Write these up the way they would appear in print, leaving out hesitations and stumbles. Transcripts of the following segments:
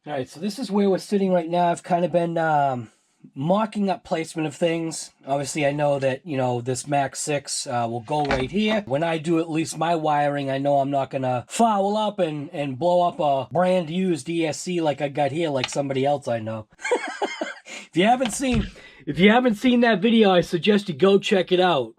All right, so this is where we're sitting right now. I've kind of been mocking up placement of things. Obviously, I know that, you know, this Max 6 will go right here. When I do at least my wiring, I know I'm not going to foul up and blow up a brand used ESC like I got here, like somebody else I know. If you haven't seen that video, I suggest you go check it out.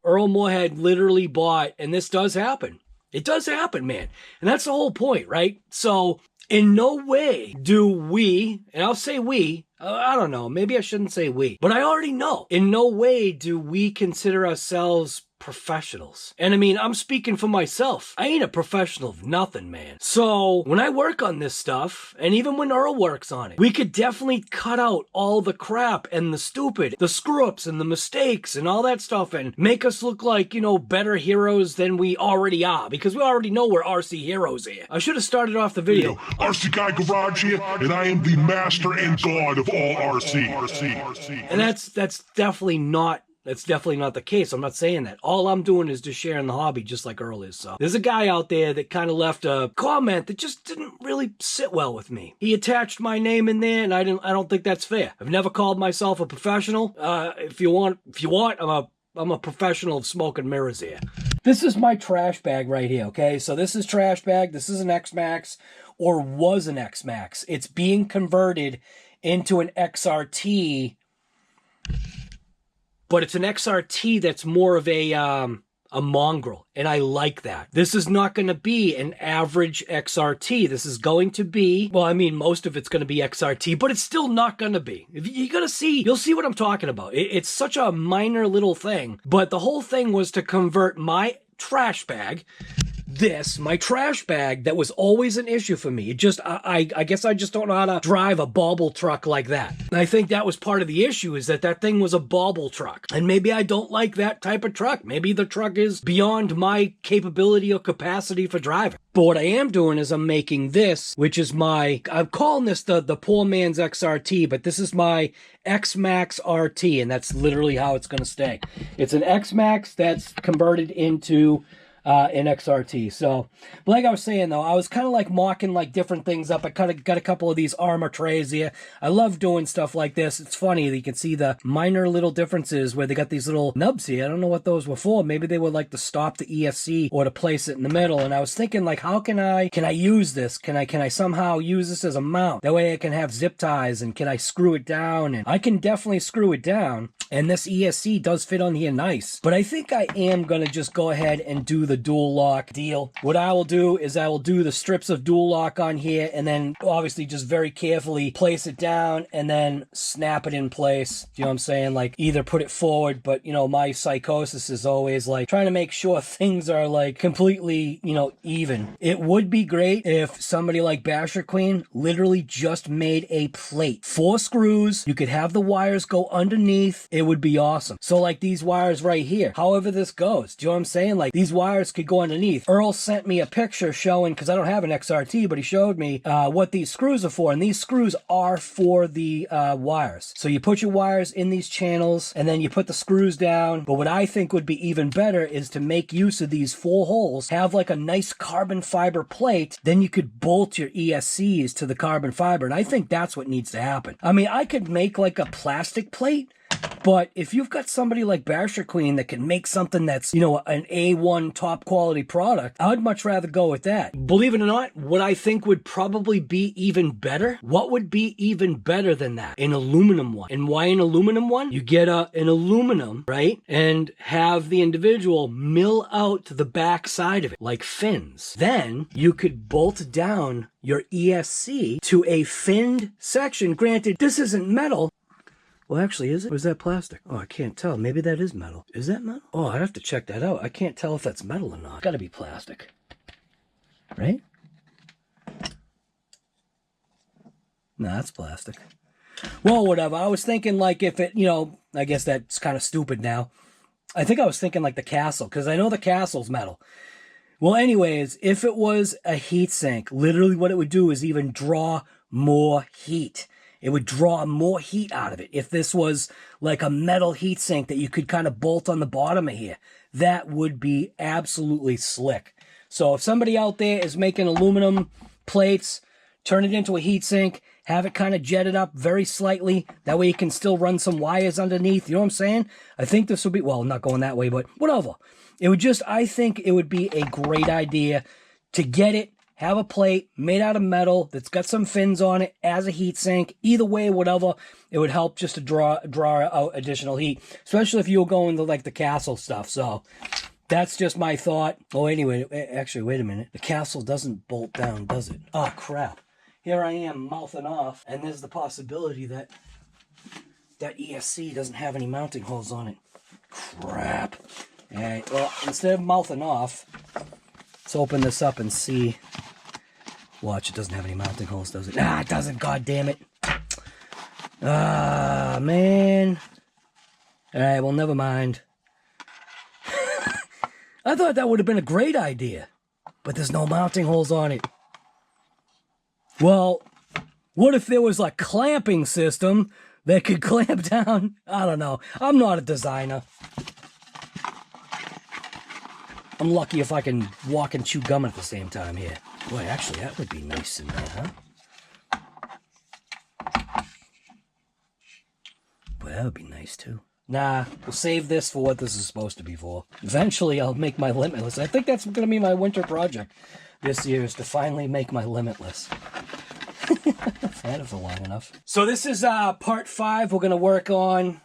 Arrma had literally bought, and this does happen. It does happen, man. And that's the whole point, right? So in no way do we, and I'll say we, I don't know, maybe I shouldn't say we, but I already know. In no way do we consider ourselves professionals. And I mean, I'm speaking for myself. I ain't a professional of nothing, man. So when I work on this stuff, and even when Earl works on it, we could definitely cut out all the crap and the stupid, the screw-ups and the mistakes and all that stuff and make us look like, you know, better heroes than we already are, because we already know we're RC heroes here. I should have started off the video. RCGuygarage here, and I am the master and god of all RC. And that's definitely not the case. I'm not saying that. All I'm doing is just sharing the hobby, just like Earl is. So there's a guy out there that kind of left a comment that just didn't really sit well with me. He attached my name in there, and I don't think that's fair. I've never called myself a professional. If you want, I'm a professional of smoke and mirrors here. This is my trash bag right here, okay? So this is trash bag. This is an XMAXX, or was an XMAXX. It's being converted into an XRT, but it's an XRT that's more of a mongrel, and I like that. This is not going to be an average XRT. This is going to be, well, I mean, most of it's going to be XRT, but it's still not going to be. You're going to see, you'll see what I'm talking about. It's such a minor little thing, but the whole thing was to convert my trash bag, my trash bag that was always an issue for me. It just, I guess I just don't know how to drive a bauble truck like that. And I think that was part of the issue, is that thing was a bauble truck. And maybe I don't like that type of truck. Maybe the truck is beyond my capability or capacity for driving. But what I am doing is I'm making this, which is I'm calling this the poor man's XRT, but this is my XMAXX RT, and that's literally how it's going to stay. It's an XMAXX that's converted into in XRT. So, but like I was saying though, I was kind of like mocking like different things up. I kind of got a couple of these Arrma trays here. I love doing stuff like this. It's funny that you can see the minor little differences where they got these little nubs here. I don't know what those were for. Maybe they were like to stop the ESC or to place it in the middle. And I was thinking like, how can I use this? Can I somehow use this as a mount? That way I can have zip ties, and can I screw it down? And I can definitely screw it down. And this ESC does fit on here nice. But I think I am going to just go ahead and do the dual lock deal. What I will do is I will do the strips of dual lock on here, and then obviously just very carefully place it down and then snap it in place. You know what I'm saying? Like either put it forward, but you know, my psychosis is always like trying to make sure things are like completely, you know, even. It would be great if somebody like Basher Queen literally just made a plate. 4 screws. You could have the wires go underneath. It would be awesome. So like these wires right here, however this goes, do you know what I'm saying? Like these wires could go underneath. Earl sent me a picture showing, because I don't have an XRT, but he showed me what these screws are for, and these screws are for the wires. So you put your wires in these channels, and then you put the screws down. But what I think would be even better is to make use of these 4 holes, have like a nice carbon fiber plate, then you could bolt your ESCs to the carbon fiber, and I think that's what needs to happen. I mean, I could make like a plastic plate, but if you've got somebody like Basher Queen that can make something that's, you know, an A1 top quality product, I'd much rather go with that. Believe it or not, what I think would probably be even better, what would be even better than that? An aluminum one. And why an aluminum one? You get an aluminum, right? And have the individual mill out to the back side of it, like fins. Then you could bolt down your ESC to a finned section. Granted, this isn't metal. Well, actually, is it? Or is that plastic? Oh, I can't tell. Maybe that is metal. Is that metal? Oh, I'd have to check that out. I can't tell if that's metal or not. It's gotta be plastic. Right? No, that's plastic. Well, whatever. I was thinking like if it, you know, I guess that's kind of stupid now. I think I was thinking like the castle, because I know the castle's metal. Well, anyways, if it was a heat sink, literally what it would do is even draw more heat. It would draw more heat out of it. If this was like a metal heat sink that you could kind of bolt on the bottom of here, that would be absolutely slick. So if somebody out there is making aluminum plates, turn it into a heatsink, have it kind of jetted up very slightly. That way you can still run some wires underneath. You know what I'm saying? I think this would be, well, not going that way, but whatever. It would just, I think it would be a great idea to get it, have a plate made out of metal that's got some fins on it as a heat sink. Either way, whatever, it would help just to draw out additional heat, especially if you were going to like the castle stuff. So that's just my thought. Oh, anyway, actually, wait a minute. The castle doesn't bolt down, does it? Oh, crap. Here I am mouthing off, and there's the possibility that that ESC doesn't have any mounting holes on it. Crap. All right, well, instead of mouthing off, let's open this up and see. Watch, it doesn't have any mounting holes, does it? Nah, it doesn't, god damn it. Ah, man. All right, well, never mind. I thought that would have been a great idea, but there's no mounting holes on it. Well, what if there was a clamping system that could clamp down? I don't know. I'm not a designer. I'm lucky if I can walk and chew gum at the same time here. Boy, actually, that would be nice in there, huh? Boy, that would be nice, too. Nah, we'll save this for what this is supposed to be for. Eventually, I'll make my limitless. I think that's going to be my winter project this year, is to finally make my limitless. I've had it for long enough. So this is part 5. We're going to work on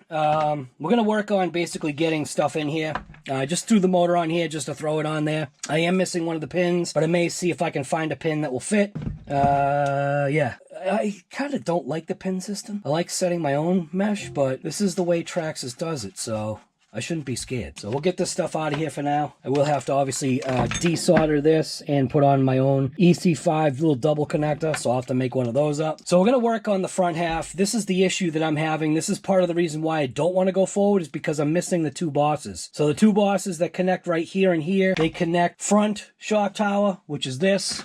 basically getting stuff in here. I just threw the motor on here just to throw it on there. I am missing one of the pins, but I may see if I can find a pin that will fit. Yeah. I kind of don't like the pin system. I like setting my own mesh, but this is the way Traxxas does it, so I shouldn't be scared. So we'll get this stuff out of here for now. I will have to obviously desolder this and put on my own EC5 little double connector, so I'll have to make one of those up. So we're going to work on the front half. This is the issue that I'm having. This is part of the reason why I don't want to go forward, is because I'm missing the 2 bosses. So the 2 bosses that connect right here and here, they connect front shock tower, which is this.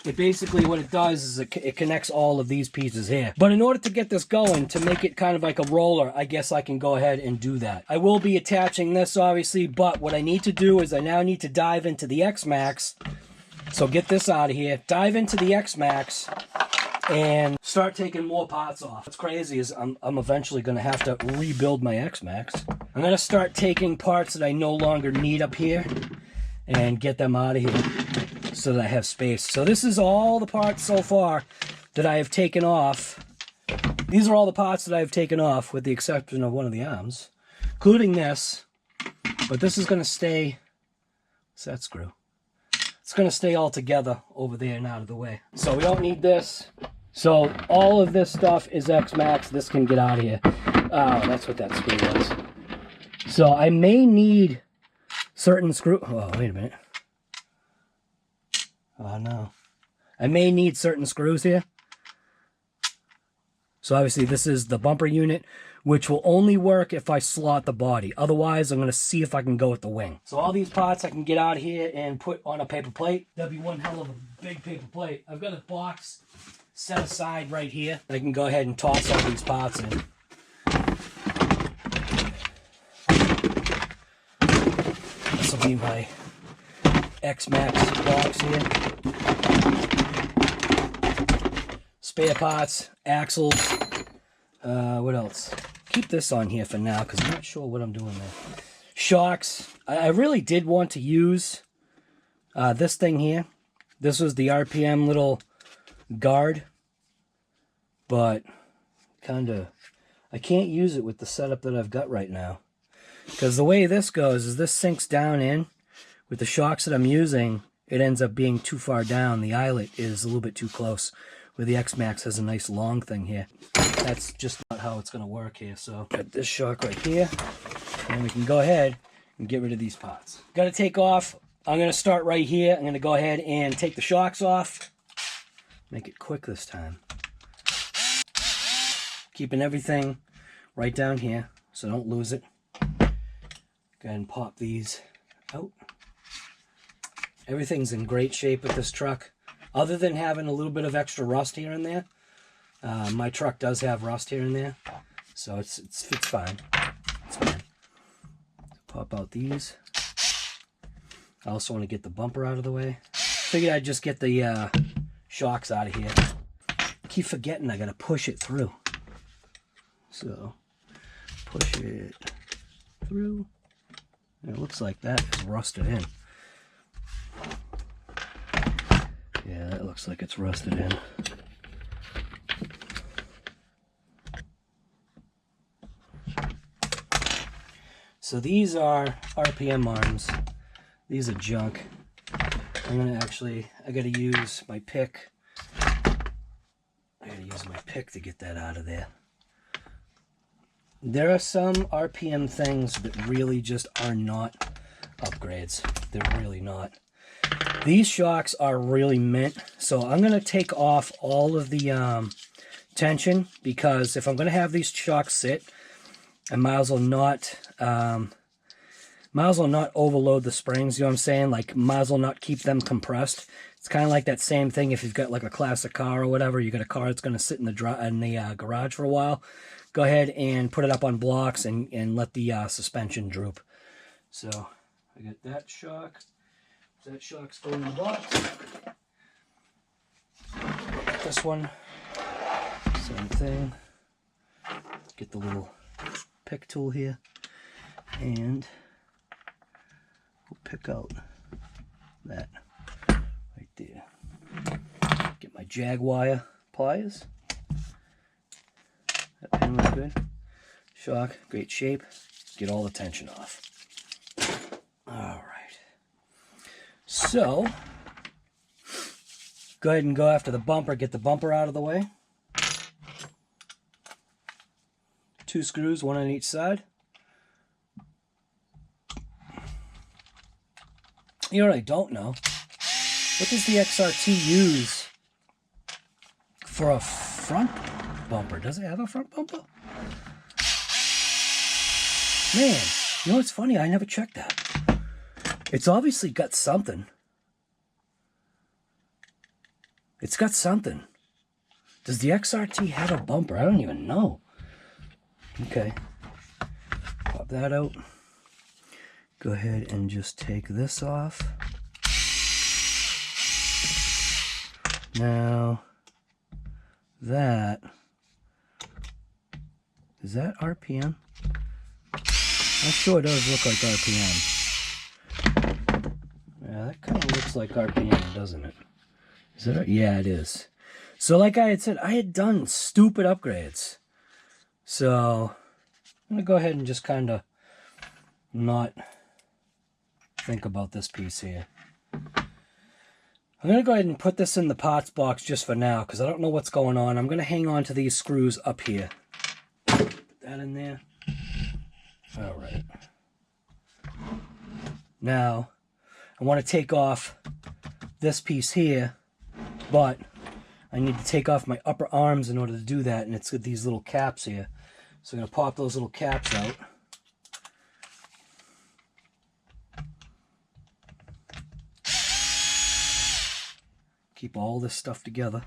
It basically, what it does is it connects all of these pieces here. But in order to get this going, to make it kind of like a roller, I guess I can go ahead and do that. I will be attaching this, obviously, but what I need to do is I now need to dive into the XMAXX. So get this out of here. Dive into the XMAXX and start taking more parts off. What's crazy is I'm eventually going to have to rebuild my XMAXX. I'm going to start taking parts that I no longer need up here and get them out of here, so that I have space. So this is all the parts so far that I have taken off. These are all the parts that I have taken off, with the exception of one of the arms, including this. But this is going to stay. What's that screw? It's going to stay all together over there and out of the way. So we don't need this. So all of this stuff is XMAXX. This can get out of here. Oh, that's what that screw was. So I may need certain screw. Oh, wait a minute. Oh no. I may need certain screws here. So obviously this is the bumper unit, which will only work if I slot the body. Otherwise, I'm going to see if I can go with the wing. So all these parts I can get out here and put on a paper plate. That'd be one hell of a big paper plate. I've got a box set aside right here. I can go ahead and toss all these parts in. This will be my XMAXX box here. Spare parts, axles, what else? Keep this on here for now because I'm not sure what I'm doing there. Shocks. I really did want to use this thing here. This was the RPM little guard, but I can't use it with the setup that I've got right now, because the way this goes is this sinks down in. With the shocks that I'm using, it ends up being too far down. The eyelet is a little bit too close, where the XMAXX has a nice long thing here. That's just not how it's going to work here. So got this shock right here, and we can go ahead and get rid of these parts. Got to take off. I'm going to start right here. I'm going to go ahead and take the shocks off. Make it quick this time. Keeping everything right down here so don't lose it. Go ahead and pop these out. Everything's in great shape with this truck, other than having a little bit of extra rust here and there. My truck does have rust here and there, so it's fine. It's fine. Pop out these. I also want to get the bumper out of the way. Figured I'd just get the shocks out of here. I keep forgetting I gotta push it through. So, push it through. And it looks like that is rusted in. Yeah, that looks like it's rusted in. So these are RPM arms. These are junk. I'm gonna actually, I gotta use my pick. I gotta use my pick to get that out of there. There are some RPM things that really just are not upgrades. They're really not. These shocks are really mint. So I'm gonna take off all of the tension, because if I'm gonna have these shocks sit, I might as well not overload the springs, you know what I'm saying? Like, might as well not keep them compressed. It's kind of like that same thing if you've got like a classic car or whatever. You got a car that's going to sit in the garage for a while. Go ahead and put it up on blocks and let the suspension droop. So I got that shock. That shock's going in the box. This one, same thing. Get the little pick tool here, and we'll pick out that right there. Get my Jaguar pliers. That pin looks good. Shock, great shape. Get all the tension off. Alright. So, go ahead and go after the bumper. Get the bumper out of the way. 2 screws, 1 on each side. You know what I don't know? What does the XRT use for a front bumper? Does it have a front bumper? Man, you know what's funny? I never checked that. It's obviously got something. It's got something. Does the XRT have a bumper? I don't even know. Okay, pop that out. Go ahead and just take this off. Now, that, is that RPM? I'm sure it does look like RPM. Yeah, that kind of looks like RPM, doesn't it? Is it? Yeah, it is. So like I had said, I had done stupid upgrades. So, I'm going to go ahead and just kind of not think about this piece here. I'm going to go ahead and put this in the parts box just for now, because I don't know what's going on. I'm going to hang on to these screws up here. Put that in there. Alright. Now, I want to take off this piece here, but I need to take off my upper arms in order to do that, and it's got these little caps here. So I'm going to pop those little caps out. Keep all this stuff together.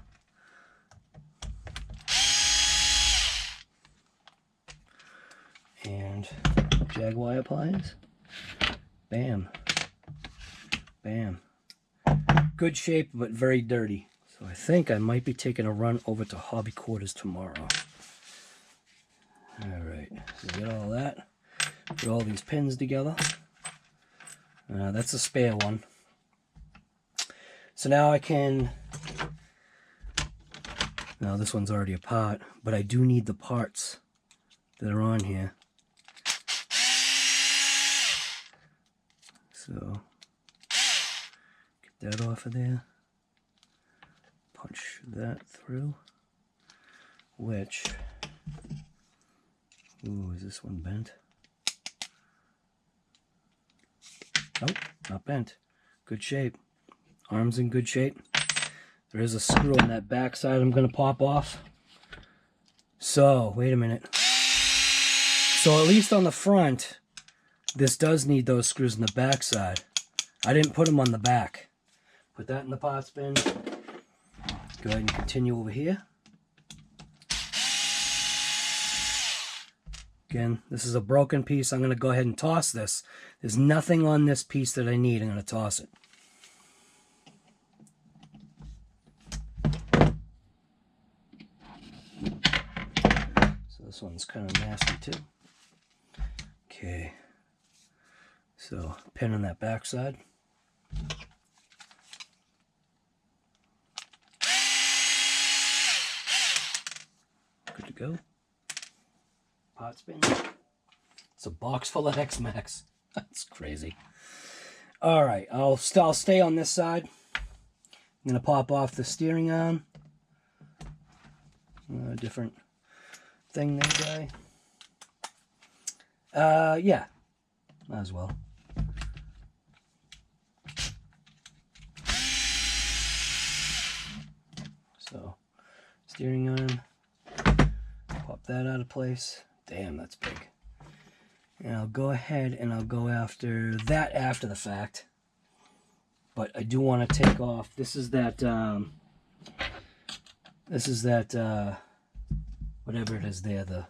And Jaguar pliers. Bam. Bam. Good shape, but very dirty. So I think I might be taking a run over to hobby quarters tomorrow. Alright, so get all that. Put all these pins together. That's a spare one. So now I can... Now this one's already apart, but I do need the parts that are on here. So, get that off of there. Punch that through. Which... Ooh, is this one bent? Nope, not bent. Good shape. Arms in good shape. There is a screw on that back side I'm going to pop off. So, wait a minute. So at least on the front, this does need those screws on the back side. I didn't put them on the back. Put that in the parts bin. Go ahead and continue over here. Again, this is a broken piece. I'm going to go ahead and toss this. There's nothing on this piece that I need. I'm going to toss it. So this one's kind of nasty too. Okay. So, pin on that back side. Good to go. Pot spin. It's a box full of XMAXX. That's crazy. All right, I'll stay on this side. I'm gonna pop off the steering arm. Different thing there, guy. Yeah, might as well. So, steering arm. Pop that out of place. Damn, that's big. And I'll go ahead and I'll go after that after the fact. But I do want to take off. This is that whatever it is there, the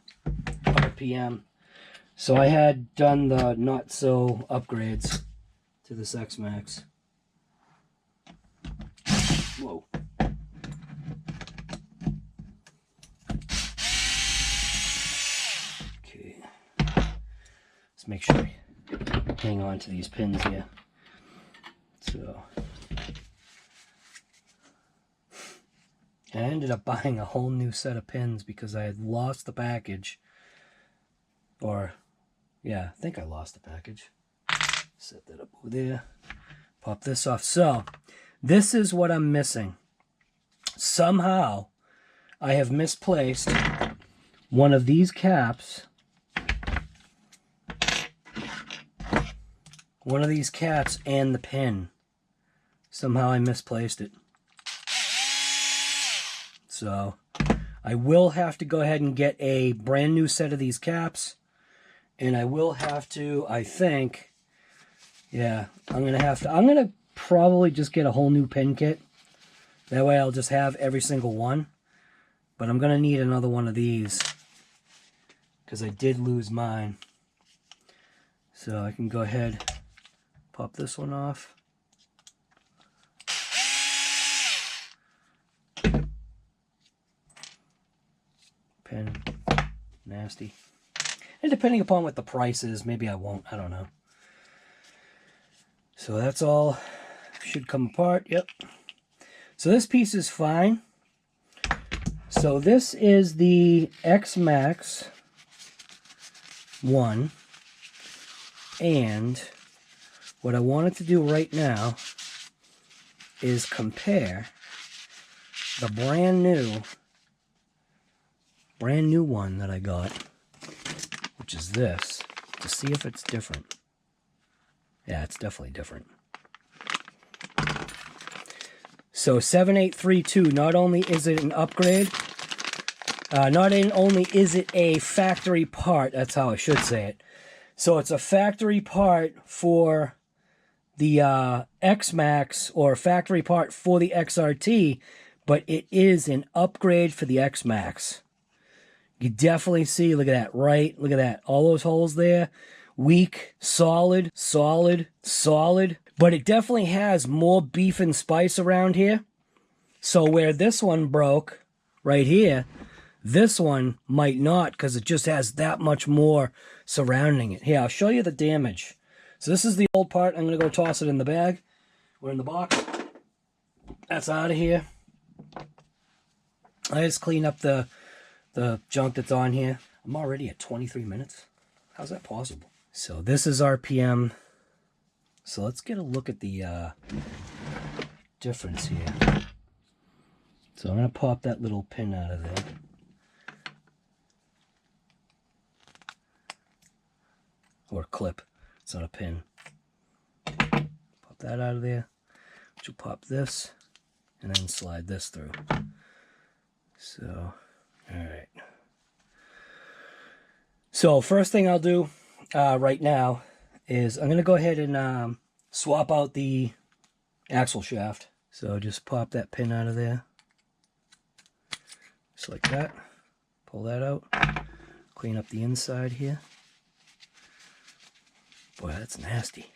RPM. So I had done the not so upgrades to this XMAXX. Whoa. Let's make sure I hang on to these pins here. So, I ended up buying a whole new set of pins because I had lost the package. Or, yeah, I think I lost the package. Set that up over there. Pop this off. So, this is what I'm missing. Somehow, I have misplaced one of these caps. One of these caps and the pin. Somehow I misplaced it. So I will have to go ahead and get a brand new set of these caps. And I will have to, I think, yeah, I'm going to probably just get a whole new pin kit. That way I'll just have every single one. But I'm going to need another one of these. Because I did lose mine. So I can go ahead, pop this one off. Pin, nasty. And depending upon what the price is, maybe I won't, I don't know. So that's all, should come apart, yep. So this piece is fine. So this is the XMAXX one. And what I wanted to do right now is compare the brand new one that I got, which is this, to see if it's different. Yeah, it's definitely different. So 7832, not only is it an upgrade, not only is it a factory part, that's how I should say it. So it's a factory part for the XMAXX, or factory part for the XRT, but it is an upgrade for the XMAXX. You definitely see, look at that, right? Look at that. All those holes there. Weak, solid, solid, solid. But it definitely has more beef and spice around here. So where this one broke, right here, this one might not, because it just has that much more surrounding it. Here, I'll show you the damage. So this is the old part. I'm going to go toss it in the bag. We're in the box. That's out of here. I just clean up the junk that's on here. I'm already at 23 minutes. How's that possible? So this is RPM. So let's get a look at the difference here. So I'm going to pop that little pin out of there. Or clip. It's not a pin. Pop that out of there. Which will pop this. And then slide this through. So, alright. So first thing I'll do right now is I'm going to go ahead and swap out the axle shaft. So just pop that pin out of there. Just like that. Pull that out. Clean up the inside here. Boy, that's nasty.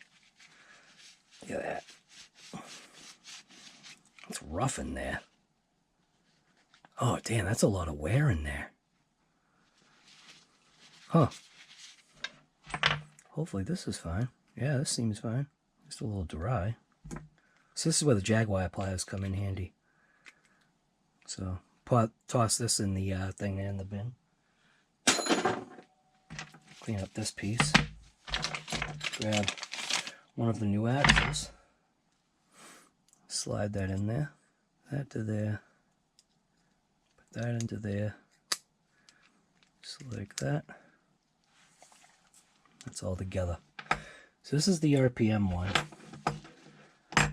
Look at that. It's rough in there. Oh, damn, that's a lot of wear in there. Huh. Hopefully this is fine. Yeah, this seems fine. Just a little dry. So this is where the Jaguar pliers come in handy. So toss this in the thing there in the bin. Clean up this piece. Grab one of the new axles. Slide that in there. That to there. Put that into there. Just like that. That's all together. So this is the RPM one. So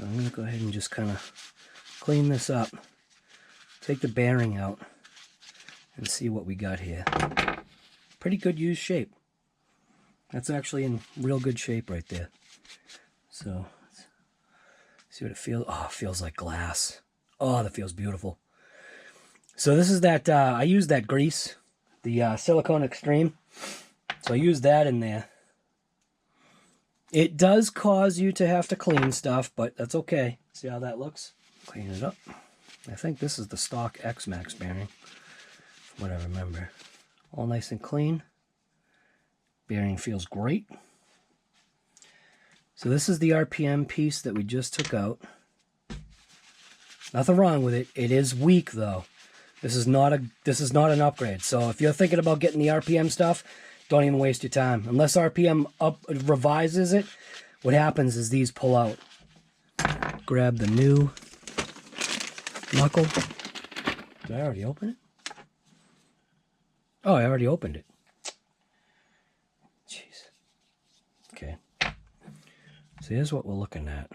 I'm going to go ahead and just kind of clean this up. Take the bearing out and see what we got here. Pretty good used shape. That's actually in real good shape right there. So, let's see what it feels. Oh, it feels like glass. Oh, that feels beautiful. So this is that, I used that grease, the Silicone Extreme. So I used that in there. It does cause you to have to clean stuff, but that's okay. See how that looks? Clean it up. I think this is the stock XMAXX bearing, from what I remember. All nice and clean. Bearing feels great. So this is the RPM piece that we just took out. Nothing wrong with it. It is weak though. This is not an upgrade. So if you're thinking about getting the RPM stuff, don't even waste your time. Unless RPM revises it, what happens is these pull out. Grab the new knuckle. Did I already open it? Oh, I already opened it. Jeez. Okay. So here's what we're looking at.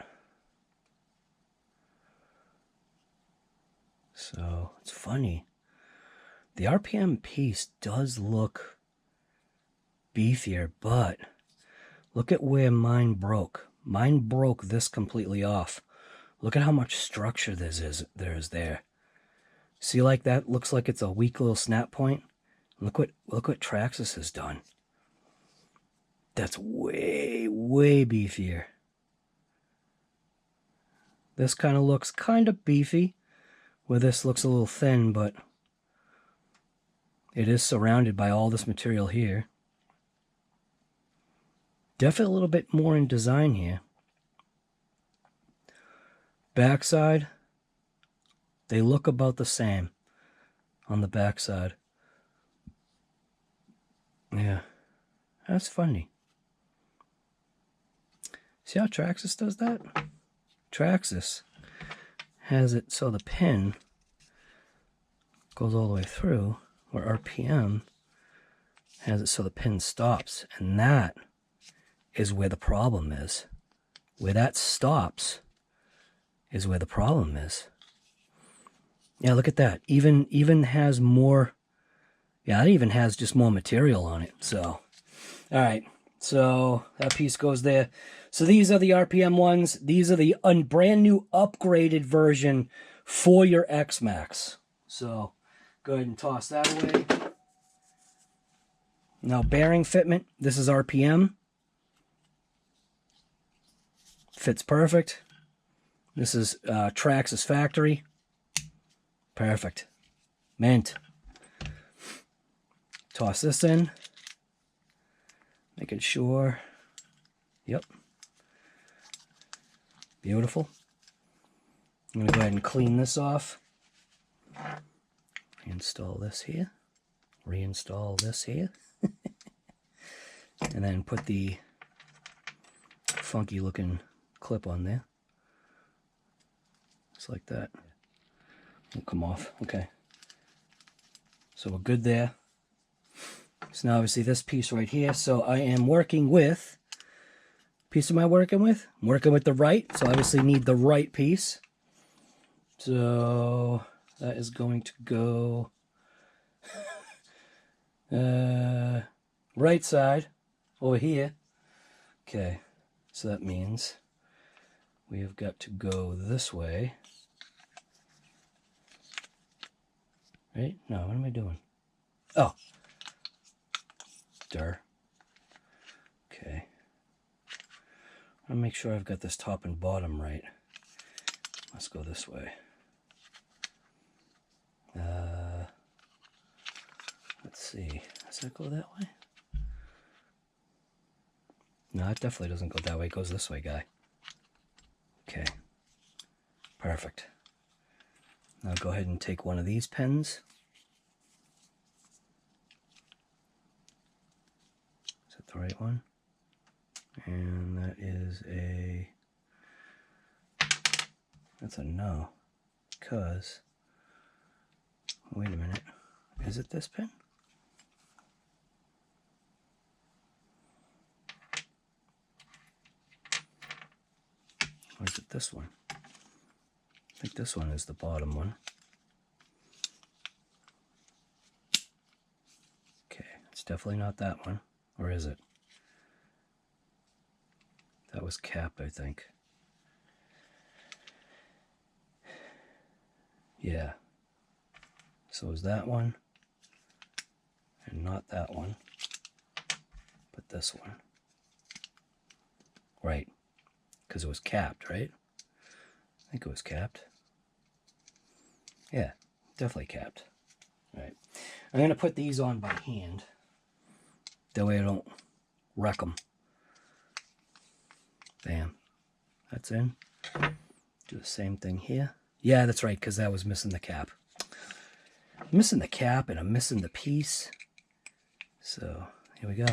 So it's funny. The RPM piece does look beefier, but look at where mine broke. Mine broke this completely off. Look at how much structure there is there. See, like that looks like it's a weak little snap point. Look what Traxxas has done. That's way, way beefier. This kind of looks kind of beefy, where this looks a little thin, but it is surrounded by all this material here. Definitely a little bit more in design here. Backside, they look about the same on the backside. Yeah, that's funny. See how Traxxas does that? Traxxas has it so the pin goes all the way through, where RPM has it so the pin stops, and that is where the problem is. Where that stops is where the problem is. Yeah, look at that. Even has more. Yeah, it even has just more material on it. So, all right. So that piece goes there. So these are the RPM ones. These are the brand new upgraded version for your XMAXX. So go ahead and toss that away. Now bearing fitment. This is RPM. Fits perfect. This is Traxxas factory. Perfect. Mint. Toss this in. Making sure. Yep. Beautiful. I'm going to go ahead and clean this off. Install this here. Reinstall this here. And then put the funky looking clip on there. Just like that. Won't come off. Okay. So we're good there. So now obviously this piece right here. So I am working with, piece am I working with? I'm working with the right. So obviously need the right piece. So that is going to go right side over here. Okay. So that means we have got to go this way. Right? No, what am I doing? Oh. Okay. I'll make sure I've got this top and bottom right. Let's go this way. Let's see. Does that go that way? No, it definitely doesn't go that way. It goes this way, guy. Okay. Perfect. Now go ahead and take one of these pins. Is that the right one? And that is a... That's a no. Because... Wait a minute. Is it this pin? Or is it this one? I think this one is the bottom one. Okay, it's definitely not that one. Or is it? That was cap, I think. Yeah. So is that one, and not that one, but this one. Right, because it was capped, right? I think it was capped. Yeah, definitely capped. All right, I'm going to put these on by hand. That way I don't wreck them. Bam. That's in. Do the same thing here. Yeah, that's right, because that was missing the cap. I'm missing the cap and I'm missing the piece. So here we go.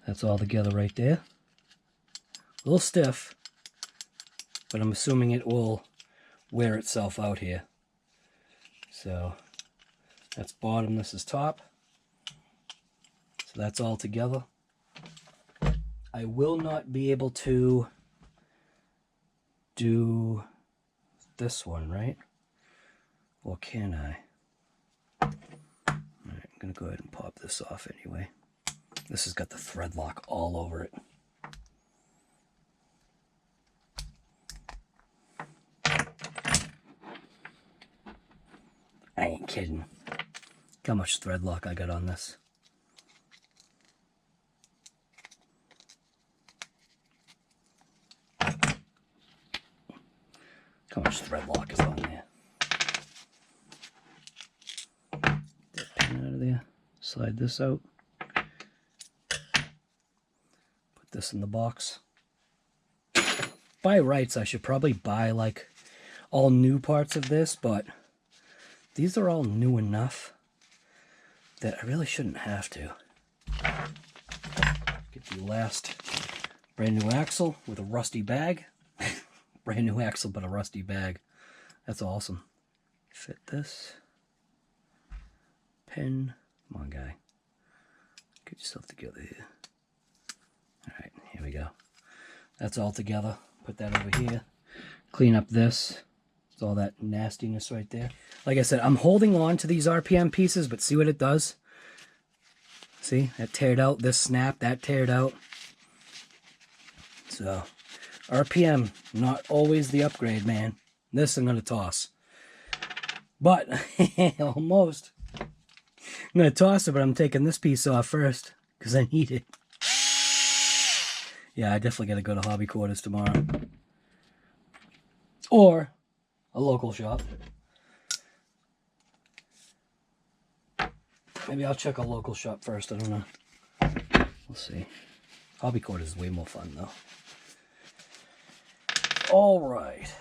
That's all together right there. A little stiff, but I'm assuming it will wear itself out here. So that's bottom, this is top. So that's all together. I will not be able to do this one, right? Or can I? Alright, I'm going to go ahead and pop this off anyway. This has got the thread lock all over it. I ain't kidding. Look how much thread lock I got on this. Look how much thread lock is on there. Out of there, slide this out, put this in the box. By rights, I should probably buy like all new parts of this, but these are all new enough that I really shouldn't have to. Get the last brand new axle with a rusty bag. Brand new axle, but a rusty bag. That's awesome. Fit this. Pin. Come on, guy. Get yourself together here. Alright, here we go. That's all together. Put that over here. Clean up this. It's all that nastiness right there. Like I said, I'm holding on to these RPM pieces, but see what it does? See? That teared out. This snapped. That teared out. So, RPM, not always the upgrade, man. This I'm going to toss. But, almost. I'm going to toss it, but I'm taking this piece off first because I need it. Yeah, I definitely got to go to hobby quarters tomorrow. Or a local shop. Maybe I'll check a local shop first. I don't know. We'll see. Hobby quarters is way more fun, though. All right.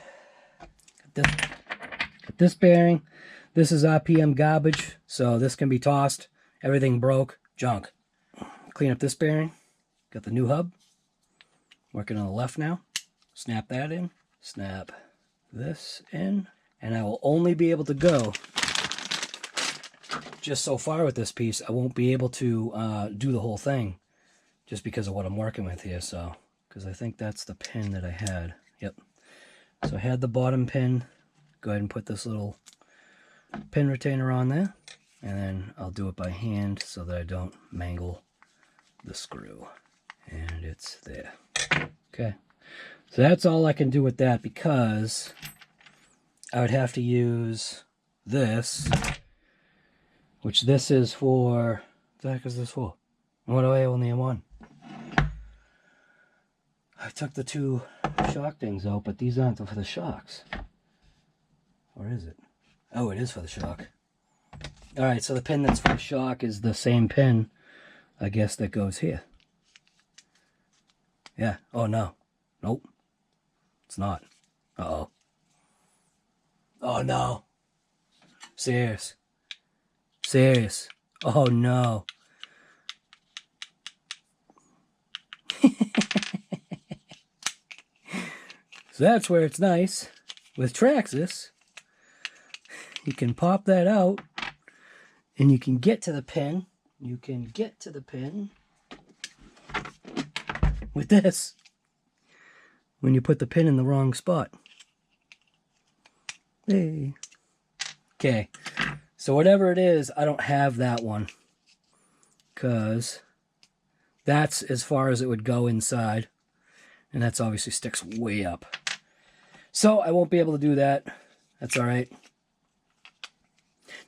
Got this bearing. This is RPM garbage, so this can be tossed. Everything broke, junk. Clean up this bearing. Got the new hub. Working on the left now. Snap that in. Snap this in. And I will only be able to go just so far with this piece. I won't be able to do the whole thing just because of what I'm working with here. So, because I think that's the pin that I had. Yep. So I had the bottom pin. Go ahead and put this little pin retainer on there, and then I'll do it by hand so that I don't mangle the screw. And it's there. Okay, so that's all I can do with that, because I would have to use this which this is for, what the heck is this for? What do I only have one? I took the two shock things out, but these aren't for the shocks. Or is it? Oh, it is for the shock. Alright, so the pin that's for the shock is the same pin, I guess, that goes here. Yeah. Oh, no. Nope. It's not. Uh-oh. Oh, no. Serious. Serious. Oh, no. So that's where it's nice. With Traxxas, you can pop that out, and you can get to the pin. You can get to the pin with this when you put the pin in the wrong spot. Hey. Okay. So whatever it is, I don't have that one, because that's as far as it would go inside, and that's obviously sticks way up. So I won't be able to do that. That's all right.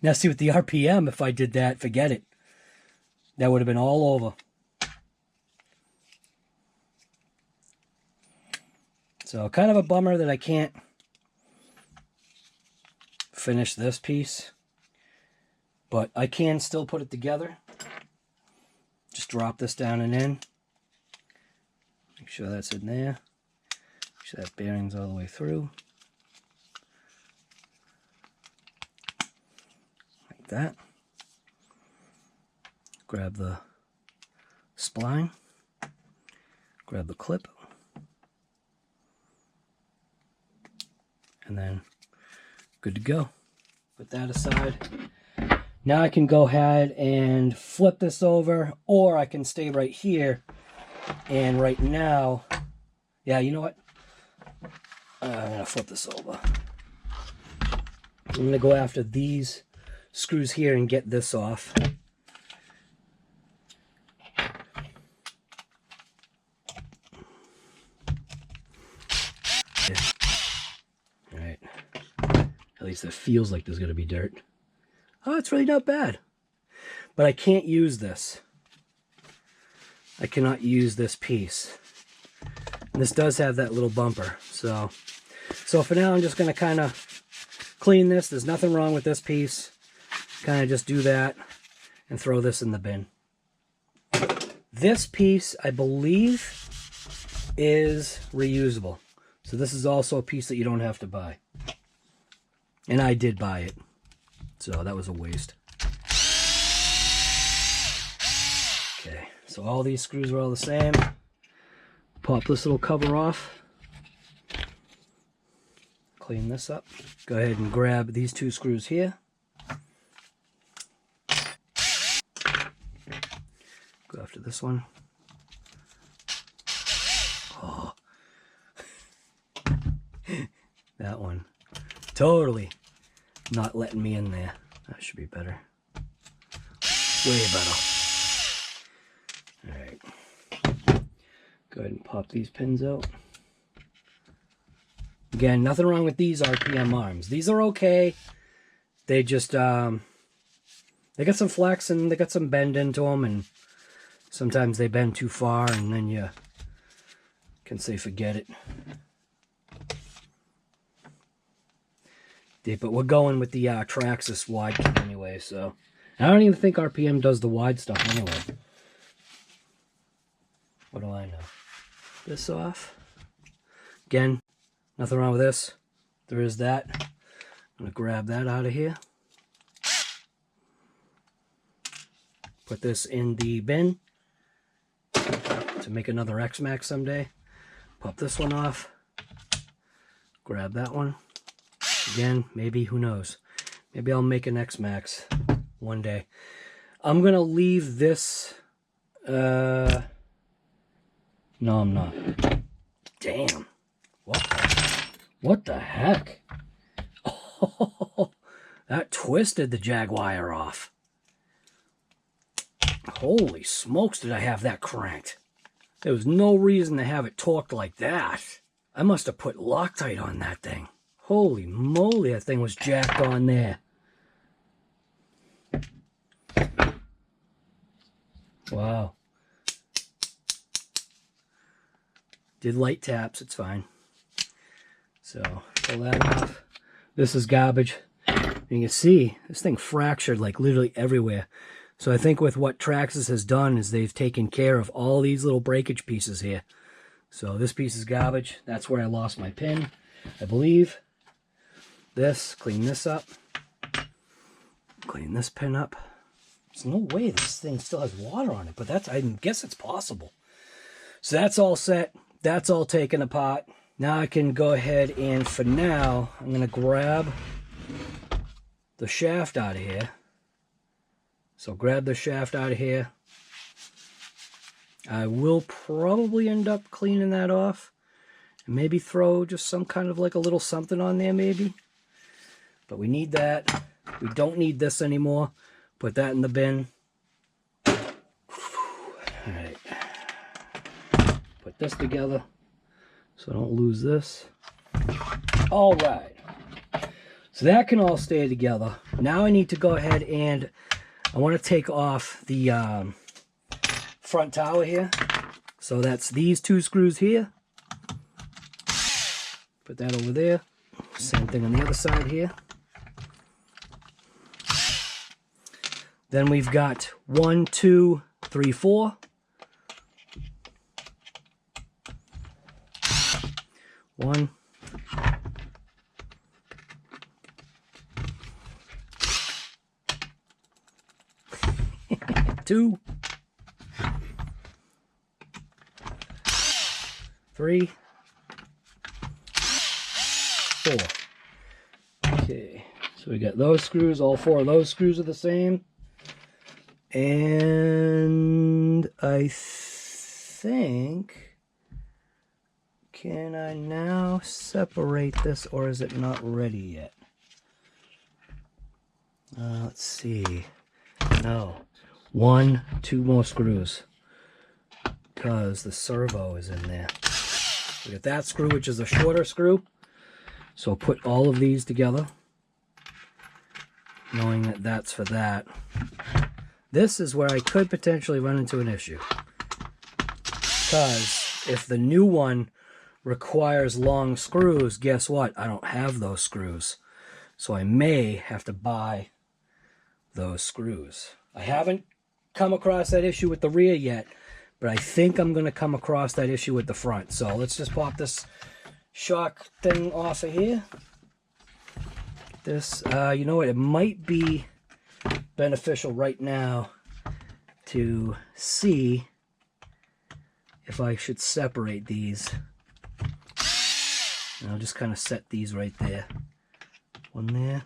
Now see, with the RPM, if I did that, forget it. That would have been all over. So kind of a bummer that I can't finish this piece, but I can still put it together. Just drop this down and in. Make sure that's in there. Make sure that bearing's all the way through. Like that. Grab the spline. Grab the clip. And then good to go. Put that aside. Now I can go ahead and flip this over, or I can stay right here. And right now, yeah, you know what? I'm going to flip this over. I'm going to go after these screws here and get this off. Alright. At least it feels like there's going to be dirt. Oh, it's really not bad. But I can't use this. I cannot use this piece. And this does have that little bumper. So for now, I'm just going to kind of clean this. There's nothing wrong with this piece. Kind of just do that and throw this in the bin. This piece, I believe, is reusable. So this is also a piece that you don't have to buy. And I did buy it. So that was a waste. Okay, so all these screws are all the same. Pop this little cover off. Clean this up. Go ahead and grab these two screws here. Go after this one. Oh. That one. Totally not letting me in there. That should be better. Way better. Alright. Go ahead and pop these pins out. Again, nothing wrong with these RPM arms. These are okay. They just, they got some flex and they got some bend into them, and sometimes they bend too far and then you can say forget it. Yeah, but we're going with the Traxxas wide kit anyway, so I don't even think RPM does the wide stuff anyway. What do I know? This off. Again, nothing wrong with this. There is that. I'm going to grab that out of here. Put this in the bin to make another XMAXX someday. Pop this one off. Grab that one. Again, maybe, who knows? Maybe I'll make an XMAXX one day. I'm going to leave this... No, I'm not. Damn. What the heck? Oh, that twisted the Jaguar off. Holy smokes, did I have that cranked. There was no reason to have it torqued like that. I must have put Loctite on that thing. Holy moly, that thing was jacked on there. Wow. Did light taps, it's fine. So, pull that off. This is garbage. You can see, this thing fractured like literally everywhere. So I think with what Traxxas has done is they've taken care of all these little breakage pieces here. So this piece is garbage. That's where I lost my pin, I believe. This, clean this up. Clean this pin up. There's no way this thing still has water on it, but that's, I guess it's possible. So that's all set. That's all taken apart. Now I can go ahead and, for now, I'm going to grab the shaft out of here. So grab the shaft out of here. I will probably end up cleaning that off. And maybe throw just some kind of like a little something on there maybe. But we need that. We don't need this anymore. Put that in the bin. Alright. Put this together so I don't lose this. Alright. So that can all stay together. Now I need to go ahead and I want to take off the front tower here. So that's these two screws here. Put that over there. Same thing on the other side here. Then we've got 1, 2, 3, 4. One. Two. 3. 4. Okay, so we got those screws. All 4 of those screws are the same. And I think, can I now separate this, or is it not ready yet? Let's see. No. 1, 2 more screws, because the servo is in there. We got that screw, which is a shorter screw. So I'll put all of these together, knowing that that's for that. This is where I could potentially run into an issue, because if the new one requires long screws, guess what? I don't have those screws. So I may have to buy those screws. I haven't come across that issue with the rear yet, but I think I'm going to come across that issue with the front. So let's just pop this shock thing off of here. This, you know what? It might be beneficial right now to see if I should separate these. And I'll just kind of set these right there. One there.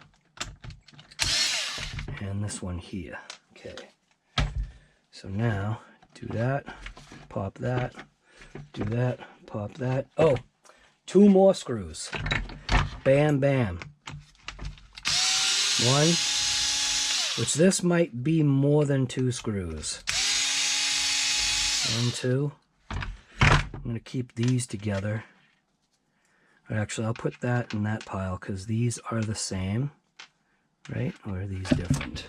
And this one here. Okay. So now, do that, pop that, do that, pop that. Oh, 2 more screws. Bam, bam. 1, which this might be more than 2 screws. 1, 2. I'm going to keep these together. Or actually, I'll put that in that pile because these are the same, right? Or are these different?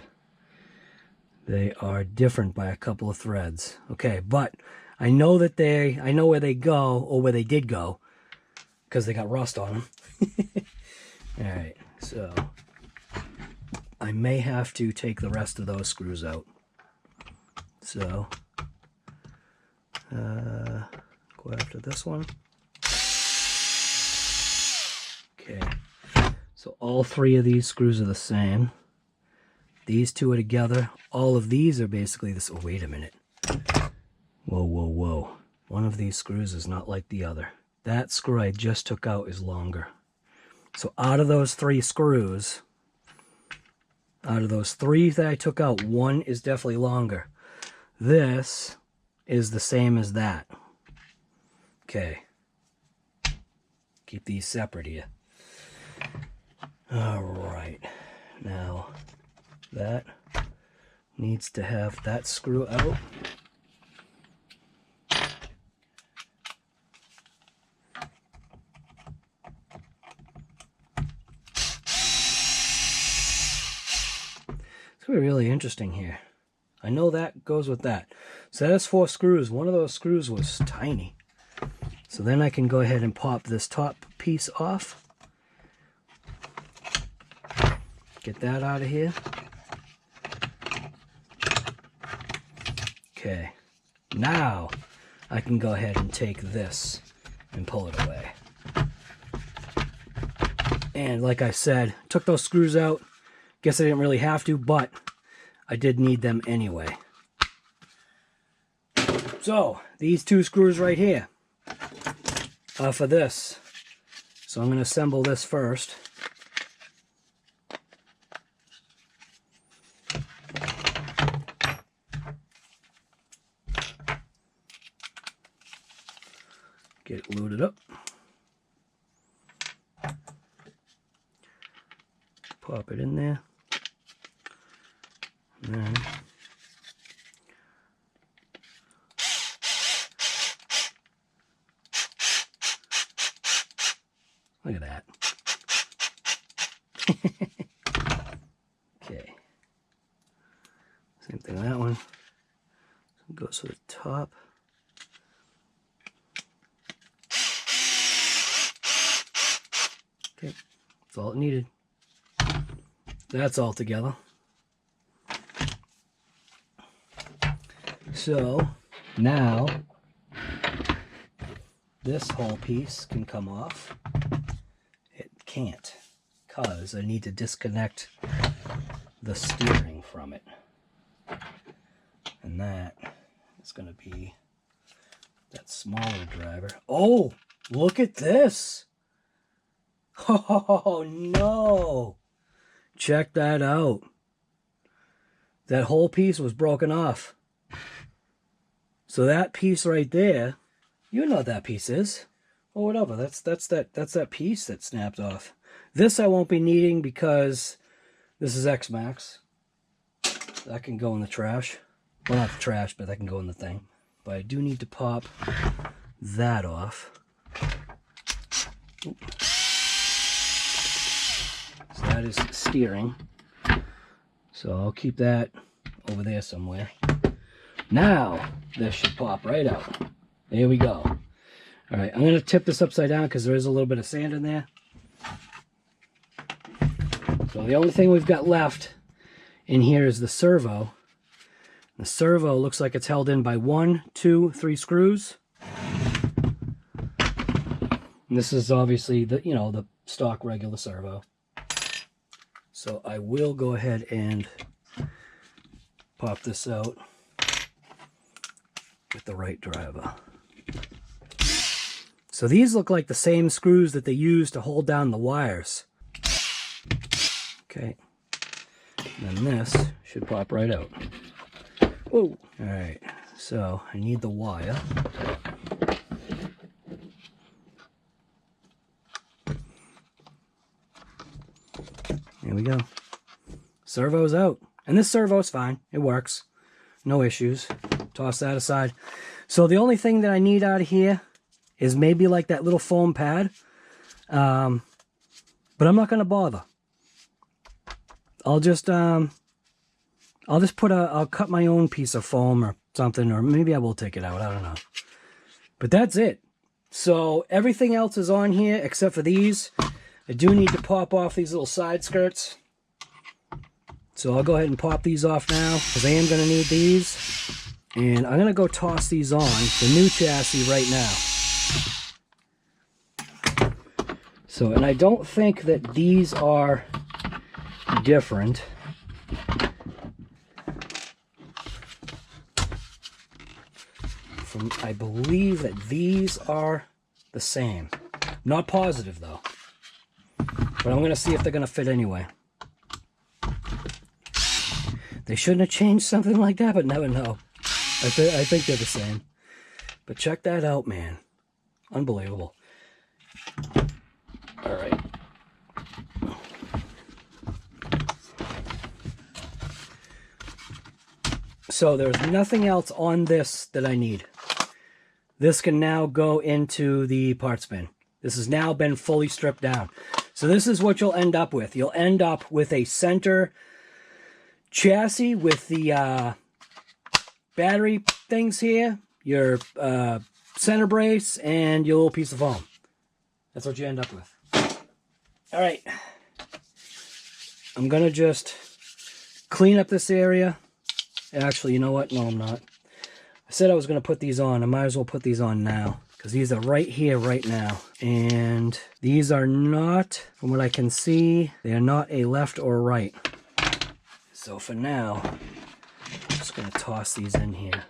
They are different by a couple of threads. Okay, but I know that I know where they go, or where they did go, because they got rust on them. All right, so I may have to take the rest of those screws out. So, go after this one. Okay, so all 3 of these screws are the same. These 2 are together. All of these are basically this. Oh, wait a minute. Whoa, whoa, whoa. One of these screws is not like the other. That screw I just took out is longer. So out of those 3 screws, out of those 3 that I took out, 1 is definitely longer. This is the same as that. Okay. Keep these separate here. All right. Now, that needs to have that screw out. It's going to be really interesting here. I know that goes with that. So that's 4 screws. One of those screws was tiny. So then I can go ahead and pop this top piece off. Get that out of here. Okay. Now I can go ahead and take this and pull it away. And like I said, took those screws out. Guess I didn't really have to, but I did need them anyway. So, these 2 screws right here are for this. So I'm going to assemble this first. Get it loaded up. Pop it in there. And then look at that. Okay. Same thing with that one. So it goes to the top. Okay. That's all it needed. That's all together. So now this whole piece can come off. It can't, because I need to disconnect the steering from it. And that is going to be that smaller driver. Oh, look at this. Oh no. Check that out. That whole piece was broken off. So that piece right there, you know what that piece is. Or whatever. That's that piece that snapped off. This I won't be needing because this is XMAXX. That can go in the trash. Well, not the trash, but that can go in the thing. But I do need to pop that off. Oop. So that is steering. So I'll keep that over there somewhere. Now, this should pop right out. There we go. All right, I'm going to tip this upside down because there is a little bit of sand in there. So the only thing we've got left in here is the servo. The servo looks like it's held in by 1, 2, 3 screws. And this is obviously the, you know, the stock regular servo. So I will go ahead and pop this out with the right driver. So these look like the same screws that they use to hold down the wires. Okay. And then this should pop right out. Whoa. All right. So I need the wire. There we go. Servo's out. And this servo's fine. It works. No issues. Toss that aside. So the only thing that I need out of here is maybe like that little foam pad. But I'm not going to bother. I'll just put I'll cut my own piece of foam or something, or maybe I will take it out. I don't know. But that's it. So everything else is on here except for these. I do need to pop off these little side skirts. So I'll go ahead and pop these off now because I am going to need these. And I'm going to go toss these on the new chassis right now. So, and I don't think that these are different. I believe that these are the same. Not positive though. But I'm going to see if they're going to fit anyway. They shouldn't have changed something like that, but never know. I think they're the same. But check that out, man. Unbelievable. All right. So there's nothing else on this that I need. This can now go into the parts bin. This has now been fully stripped down. So this is what you'll end up with. You'll end up with a center chassis with the battery things here, your center brace, and your little piece of foam. That's what you end up with. All right. I'm going to just clean up this area. Actually, you know what? No, I'm not. I said I was going to put these on. I might as well put these on now, because these are right here right now. And these are not, from what I can see, they are not a left or right. So for now, I'm just going to toss these in here.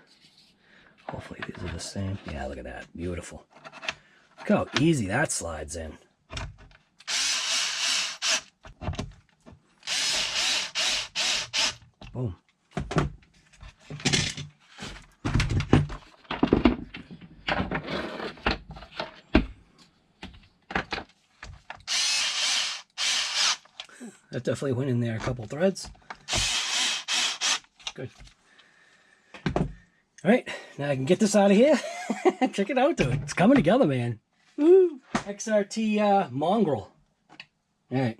Hopefully these are the same. Yeah, look at that. Beautiful. Look how easy that slides in. Boom. That definitely went in there a couple threads. Good. All right, now I can get this out of here. Check it out, dude. It's coming together, man. Woo! XRT mongrel. All right,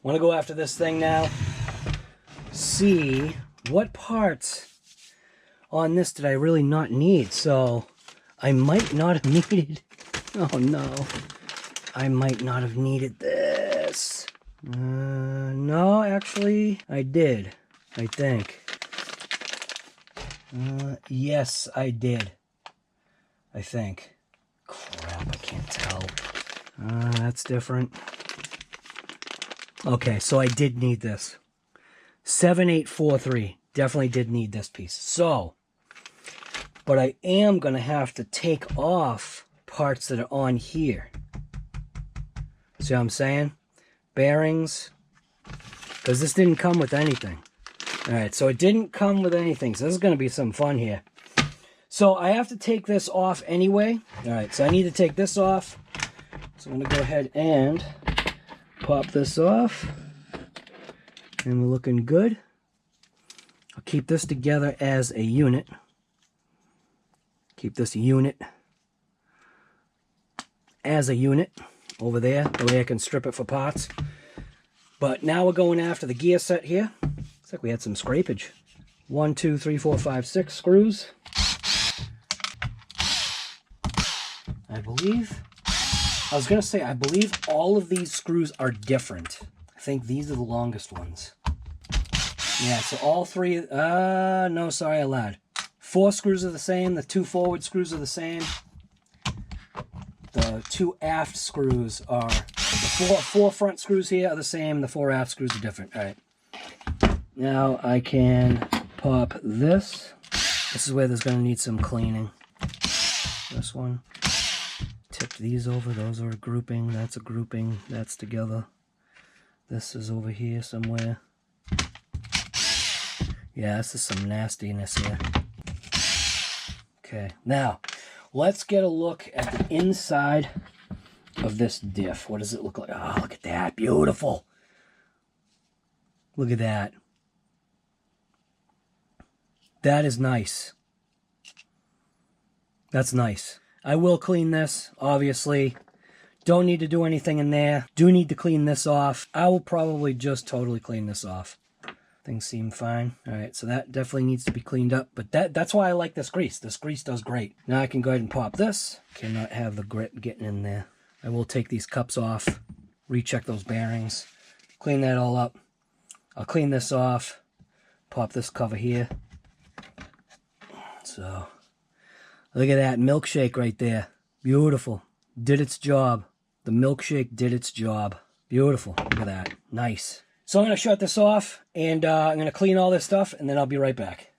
want to go after this thing now. See what parts on this did I really not need. So I might not have needed. Oh no, I might not have needed this. No, actually, I did. I think. Yes, I did. I think. Crap, I can't tell. That's different. Okay, so I did need this. 7843. Definitely did need this piece. So, but I am going to have to take off parts that are on here. See what I'm saying? Bearings. Because this didn't come with anything. Alright, so it didn't come with anything. So this is going to be some fun here. So I have to take this off anyway. Alright, so I need to take this off. So I'm going to go ahead and pop this off. And we're looking good. I'll keep this together as a unit. Keep this unit as a unit over there. The way I can strip it for parts. But now we're going after the gear set here. Looks like we had some scrapage. 1, 2, 3, 4, 5, 6 screws. I believe. I was going to say, I believe all of these screws are different. I think these are the longest ones. Yeah, so all three, no, sorry, I lied. 4 screws are the same, the 2 forward screws are the same. The 2 aft screws are, the 4 front screws here are the same, the 4 aft screws are different. All right. Now I can pop this. This is where there's going to need some cleaning. This one. Tip these over, those are a grouping, that's a grouping, that's together. This is over here somewhere. Yeah, this is some nastiness here. Okay, now let's get a look at the inside of this diff. What does it look like? Oh, look at that, beautiful. Look at that. That is nice. That's nice. I will clean this, obviously. Don't need to do anything in there. Do need to clean this off. I will probably just totally clean this off. Things seem fine. All right, so that definitely needs to be cleaned up. But that's why I like this grease. This grease does great. Now I can go ahead and pop this. Cannot have the grit getting in there. I will take these cups off. Recheck those bearings. Clean that all up. I'll clean this off. Pop this cover here. So, look at that milkshake right there. Beautiful. Did its job. The milkshake did its job. Beautiful. Look at that. Nice. So I'm going to shut this off, and I'm going to clean all this stuff, and then I'll be right back.